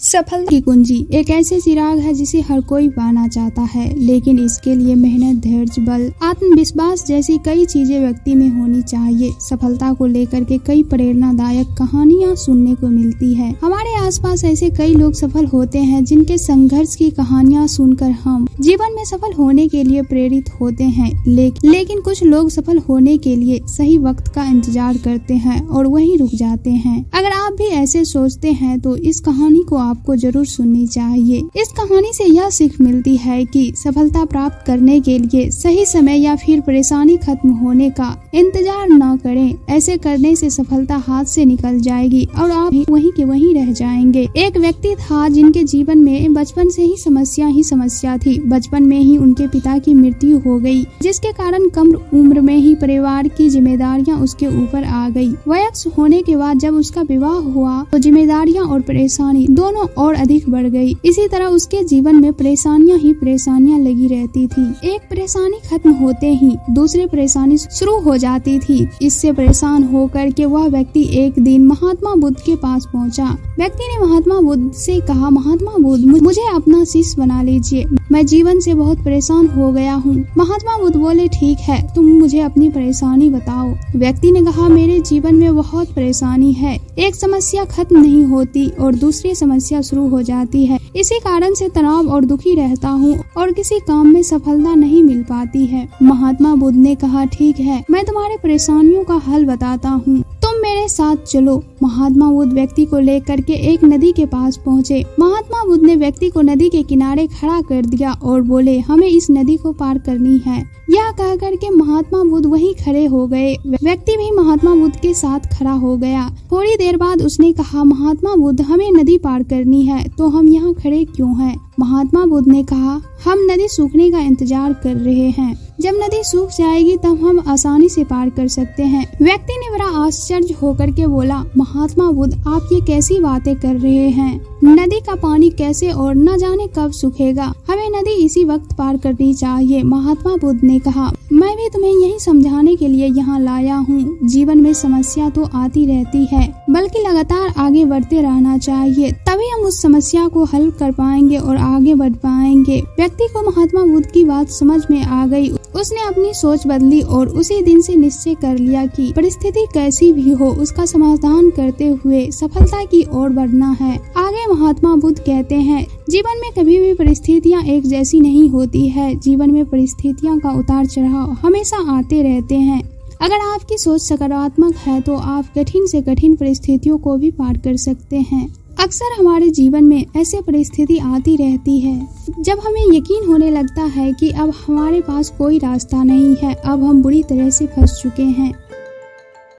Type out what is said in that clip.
सफलता की कुंजी एक ऐसे चिराग है जिसे हर कोई पाना चाहता है, लेकिन इसके लिए मेहनत, धैर्य, बल, आत्मविश्वास जैसी कई चीजें व्यक्ति में होनी चाहिए। सफलता को लेकर के कई प्रेरणादायक कहानियां सुनने को मिलती है। हमारे आसपास ऐसे कई लोग सफल होते हैं जिनके संघर्ष की कहानियां सुनकर हम जीवन में सफल होने के लिए प्रेरित होते हैं। लेकिन कुछ लोग सफल होने के लिए सही वक्त का इंतजार करते हैं और वहीं रुक जाते हैं। अगर आप भी ऐसे सोचते हैं तो इस कहानी को आपको जरूर सुननी चाहिए। इस कहानी से यह सीख मिलती है कि सफलता प्राप्त करने के लिए सही समय या फिर परेशानी खत्म होने का इंतजार न करें। ऐसे करने से सफलता हाथ से निकल जाएगी और आप भी वहीं के वहीं रह जाएंगे। एक व्यक्ति था जिनके जीवन में बचपन से ही समस्या थी। बचपन में ही उनके पिता की मृत्यु हो गई, जिसके कारण कम उम्र में ही परिवार की जिम्मेदारियां उसके ऊपर आ गई। वयस्क होने के बाद जब उसका विवाह हुआ तो जिम्मेदारियां और परेशानी दोनों और अधिक बढ़ गई। इसी तरह उसके जीवन में परेशानियां लगी रहती थी। एक परेशानी खत्म होते ही दूसरी परेशानी शुरू हो जाती थी। इससे परेशान होकर के वह व्यक्ति एक दिन महात्मा बुद्ध के पास पहुंचा। व्यक्ति ने महात्मा बुद्ध से कहा, महात्मा बुद्ध, मुझे अपना शिष्य बना लीजिए, मैं जीवन से बहुत परेशान हो गया हूँ। महात्मा बुद्ध बोले, ठीक है, तुम मुझे अपनी परेशानी बताओ। व्यक्ति ने कहा, मेरे जीवन में बहुत परेशानी है। एक समस्या खत्म नहीं होती और दूसरी समस्या शुरू हो जाती है। इसी कारण से तनाव और दुखी रहता हूँ और किसी काम में सफलता नहीं मिल पाती है। महात्मा बुद्ध ने कहा, ठीक है, मैं तुम्हारी परेशानियों का हल बताता हूँ, तुम मेरे साथ चलो। महात्मा बुद्ध व्यक्ति को लेकर के एक नदी के पास पहुँचे। महात्मा बुद्ध ने व्यक्ति को नदी के किनारे खड़ा कर दिया और बोले, हमें इस नदी को पार करनी है। यह कह करके महात्मा बुद्ध वहीं खड़े हो गए। व्यक्ति भी महात्मा बुद्ध के साथ खड़ा हो गया। थोड़ी देर बाद उसने कहा, महात्मा बुद्ध, हमें नदी पार करनी है, तो हम यहाँ खड़े क्यों हैं? महात्मा बुद्ध ने कहा, हम नदी सूखने का इंतजार कर रहे हैं। जब नदी सूख जाएगी तब हम आसानी से पार कर सकते हैं। व्यक्ति ने बड़ा आश्चर्य होकर के बोला, महात्मा बुद्ध, आप ये कैसी बातें कर रहे हैं? नदी का पानी कैसे और न जाने कब सूखेगा? हमें नदी इसी वक्त पार करनी चाहिए। महात्मा बुद्ध ने कहा, मैं भी तुम्हें यही समझाने के लिए यहाँ लाया हूँ। जीवन में समस्या तो आती रहती है, बल्कि लगातार आगे बढ़ते रहना चाहिए, तभी हम उस समस्या को हल कर पाएंगे और आगे बढ़ पाएंगे। व्यक्ति को महात्मा बुद्ध की बात समझ में आ गई। उसने अपनी सोच बदली और उसी दिन से निश्चय कर लिया कि परिस्थिति कैसी भी हो उसका समाधान करते हुए सफलता की ओर बढ़ना है। आगे महात्मा बुद्ध कहते हैं, जीवन में कभी भी परिस्थितियां एक जैसी नहीं होती है। जीवन में परिस्थितियों का उतार चढ़ाव हमेशा आते रहते हैं। अगर आपकी सोच सकारात्मक है तो आप कठिन से कठिन परिस्थितियों को भी पार कर सकते हैं। अक्सर हमारे जीवन में ऐसे परिस्थिति आती रहती है जब हमें यकीन होने लगता है कि अब हमारे पास कोई रास्ता नहीं है, अब हम बुरी तरह से फंस चुके हैं।